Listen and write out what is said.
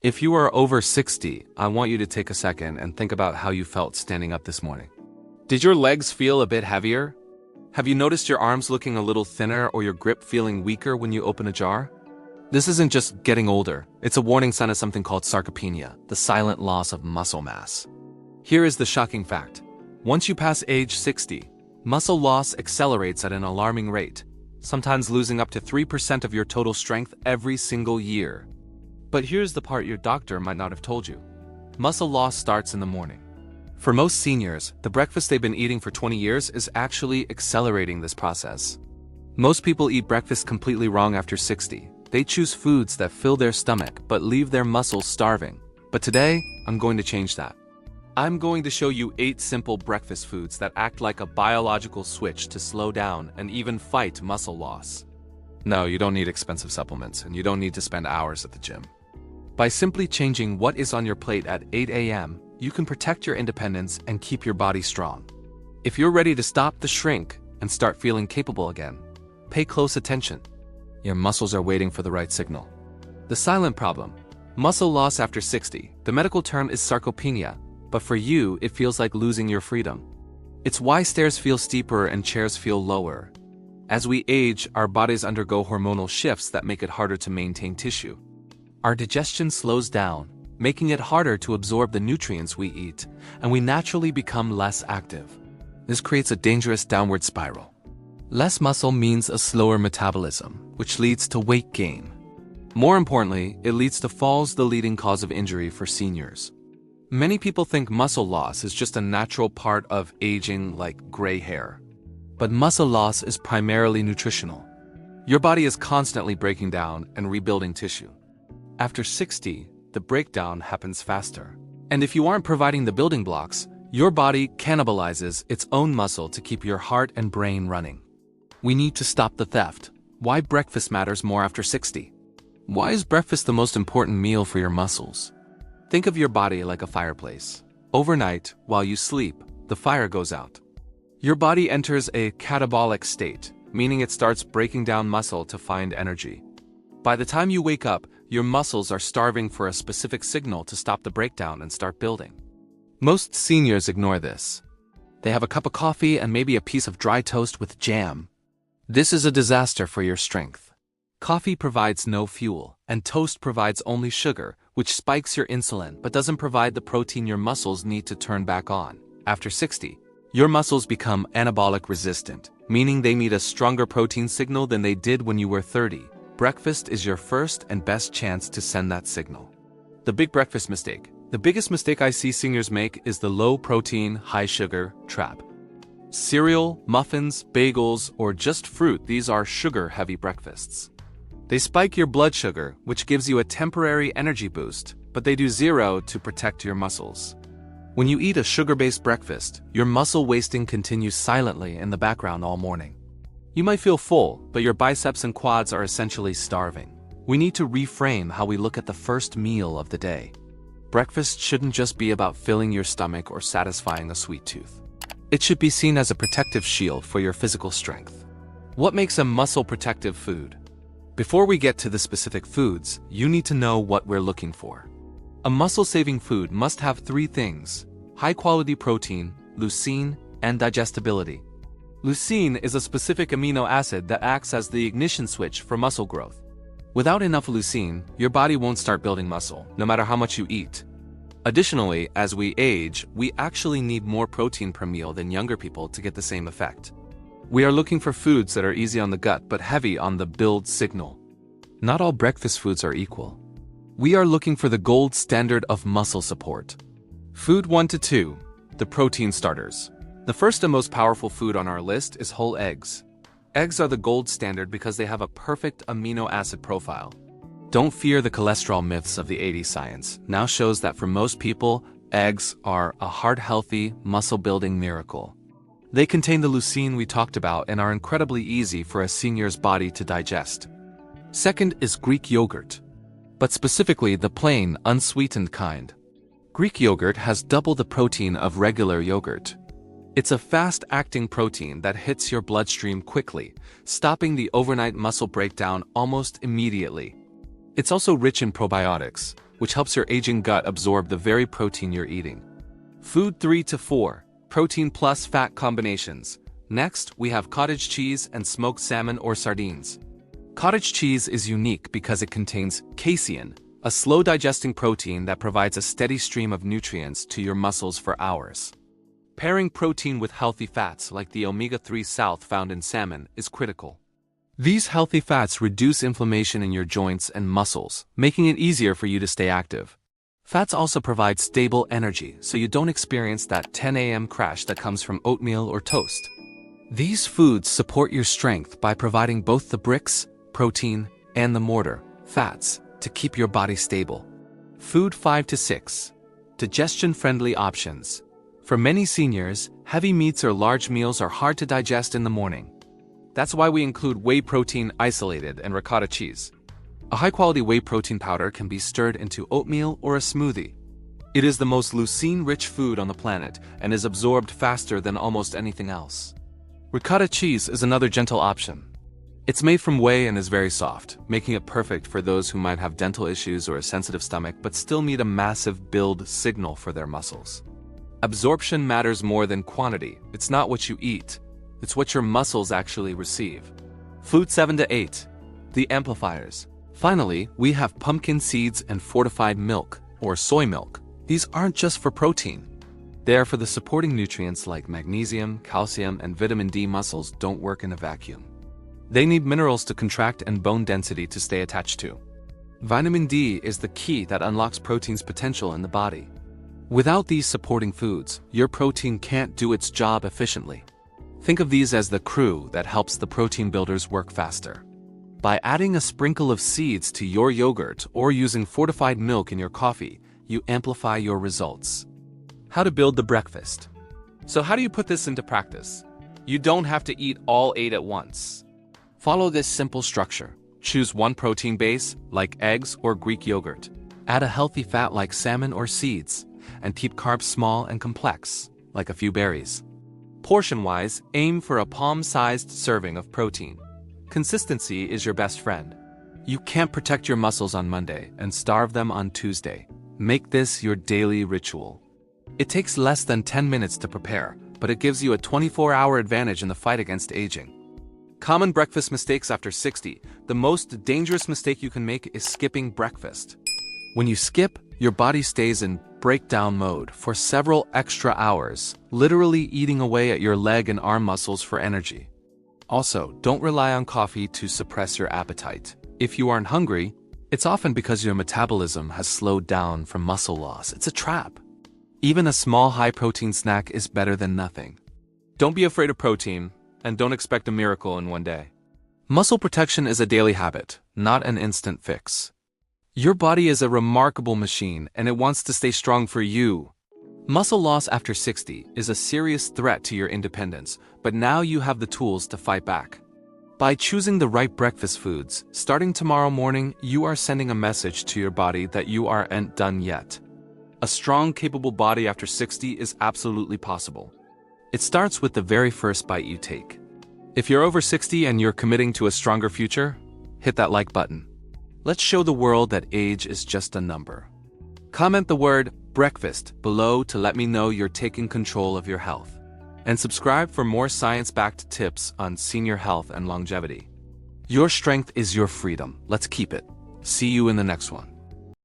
If you are over 60, I want you to take a second and think about how you felt standing up this morning. Did your legs feel a bit heavier? Have you noticed your arms looking a little thinner or your grip feeling weaker when you open a jar? This isn't just getting older, it's a warning sign of something called sarcopenia, the silent loss of muscle mass. Here is the shocking fact. Once you pass age 60, muscle loss accelerates at an alarming rate, sometimes losing up to 3% of your total strength every single year. But here's the part your doctor might not have told you. Muscle loss starts in the morning. For most seniors, the breakfast they've been eating for 20 years is actually accelerating this process. Most people eat breakfast completely wrong after 60. They choose foods that fill their stomach but leave their muscles starving. But today, I'm going to change that. I'm going to show you 8 simple breakfast foods that act like a biological switch to slow down and even fight muscle loss. No, you don't need expensive supplements, and you don't need to spend hours at the gym. By simply changing what is on your plate at 8 a.m., you can protect your independence and keep your body strong. If you're ready to stop the shrink and start feeling capable again, pay close attention. Your muscles are waiting for the right signal. The silent problem. Muscle loss after 60. The medical term is sarcopenia, but for you, it feels like losing your freedom. It's why stairs feel steeper and chairs feel lower. As we age, our bodies undergo hormonal shifts that make it harder to maintain tissue. Our digestion slows down, making it harder to absorb the nutrients we eat, and we naturally become less active. This creates a dangerous downward spiral. Less muscle means a slower metabolism, which leads to weight gain. More importantly, it leads to falls, the leading cause of injury for seniors. Many people think muscle loss is just a natural part of aging, like gray hair. But muscle loss is primarily nutritional. Your body is constantly breaking down and rebuilding tissue. After 60, the breakdown happens faster. And if you aren't providing the building blocks, your body cannibalizes its own muscle to keep your heart and brain running. We need to stop the theft. Why breakfast matters more after 60. Why is breakfast the most important meal for your muscles? Think of your body like a fireplace. Overnight, while you sleep, the fire goes out. Your body enters a catabolic state, meaning it starts breaking down muscle to find energy. By the time you wake up, your muscles are starving for a specific signal to stop the breakdown and start building. Most seniors ignore this. They have a cup of coffee and maybe a piece of dry toast with jam. This is a disaster for your strength. Coffee provides no fuel, and toast provides only sugar, which spikes your insulin but doesn't provide the protein your muscles need to turn back on. After 60, your muscles become anabolic resistant, meaning they need a stronger protein signal than they did when you were 30. Breakfast is your first and best chance to send that signal. The big breakfast mistake. The biggest mistake I see seniors make is the low-protein, high-sugar trap. Cereal, muffins, bagels, or just fruit, these are sugar-heavy breakfasts. They spike your blood sugar, which gives you a temporary energy boost, but they do zero to protect your muscles. When you eat a sugar-based breakfast, your muscle wasting continues silently in the background all morning. You might feel full, but your biceps and quads are essentially starving. We need to reframe how we look at the first meal of the day. Breakfast shouldn't just be about filling your stomach or satisfying a sweet tooth. It should be seen as a protective shield for your physical strength. What makes a muscle-protective food? Before we get to the specific foods, you need to know what we're looking for. A muscle-saving food must have 3 things: high-quality protein, leucine, and digestibility. Leucine is a specific amino acid that acts as the ignition switch for muscle growth. Without enough leucine, your body won't start building muscle, no matter how much you eat. Additionally, as we age, we actually need more protein per meal than younger people to get the same effect. We are looking for foods that are easy on the gut but heavy on the build signal. Not all breakfast foods are equal. We are looking for the gold standard of muscle support. Food 1 to 2, the protein starters. The first and most powerful food on our list is whole eggs. Eggs are the gold standard because they have a perfect amino acid profile. Don't fear the cholesterol myths of the 80s. Science now shows that for most people, eggs are a heart-healthy, muscle-building miracle. They contain the leucine we talked about and are incredibly easy for a senior's body to digest. Second is Greek yogurt, but specifically the plain, unsweetened kind. Greek yogurt has double the protein of regular yogurt. It's a fast-acting protein that hits your bloodstream quickly, stopping the overnight muscle breakdown almost immediately. It's also rich in probiotics, which helps your aging gut absorb the very protein you're eating. Food 3 to 4, protein plus fat combinations. Next, we have cottage cheese and smoked salmon or sardines. Cottage cheese is unique because it contains casein, a slow-digesting protein that provides a steady stream of nutrients to your muscles for hours. Pairing protein with healthy fats like the omega-3 salt found in salmon is critical. These healthy fats reduce inflammation in your joints and muscles, making it easier for you to stay active. Fats also provide stable energy so you don't experience that 10 a.m. crash that comes from oatmeal or toast. These foods support your strength by providing both the bricks, protein, and the mortar, fats, to keep your body stable. Food 5 to 6, digestion-friendly options. For many seniors, heavy meats or large meals are hard to digest in the morning. That's why we include whey protein isolated and ricotta cheese. A high-quality whey protein powder can be stirred into oatmeal or a smoothie. It is the most leucine-rich food on the planet and is absorbed faster than almost anything else. Ricotta cheese is another gentle option. It's made from whey and is very soft, making it perfect for those who might have dental issues or a sensitive stomach but still need a massive build signal for their muscles. Absorption matters more than quantity. It's not what you eat, it's what your muscles actually receive. Food 7 to 8, the amplifiers. Finally, we have pumpkin seeds and fortified milk, or soy milk. These aren't just for protein. They are for the supporting nutrients like magnesium, calcium, and vitamin D. Muscles don't work in a vacuum. They need minerals to contract and bone density to stay attached to. Vitamin D is the key that unlocks protein's potential in the body. Without these supporting foods, your protein can't do its job efficiently. Think of these as the crew that helps the protein builders work faster. By adding a sprinkle of seeds to your yogurt or using fortified milk in your coffee, you amplify your results. How to build the breakfast. So how do you put this into practice? You don't have to eat all 8 at once. Follow this simple structure. Choose one protein base, like eggs or Greek yogurt. Add a healthy fat like salmon or seeds, and keep carbs small and complex, like a few berries. Portion-wise, aim for a palm-sized serving of protein. Consistency is your best friend. You can't protect your muscles on Monday and starve them on Tuesday. Make this your daily ritual. It takes less than 10 minutes to prepare, but it gives you a 24-hour advantage in the fight against aging. Common breakfast mistakes after 60. The most dangerous mistake you can make is skipping breakfast. When you skip, your body stays in breakdown mode for several extra hours, literally eating away at your leg and arm muscles for energy. Also, don't rely on coffee to suppress your appetite. If you aren't hungry, it's often because your metabolism has slowed down from muscle loss. It's a trap. Even a small high-protein snack is better than nothing. Don't be afraid of protein, and don't expect a miracle in one day. Muscle protection is a daily habit, not an instant fix. Your body is a remarkable machine, and it wants to stay strong for you. Muscle loss after 60 is a serious threat to your independence, but now you have the tools to fight back. By choosing the right breakfast foods, starting tomorrow morning, you are sending a message to your body that you aren't done yet. A strong, capable body after 60 is absolutely possible. It starts with the very first bite you take. If you're over 60 and you're committing to a stronger future, hit that like button. Let's show the world that age is just a number. Comment the word breakfast below to let me know you're taking control of your health. And subscribe for more science-backed tips on senior health and longevity. Your strength is your freedom. Let's keep it. See you in the next one.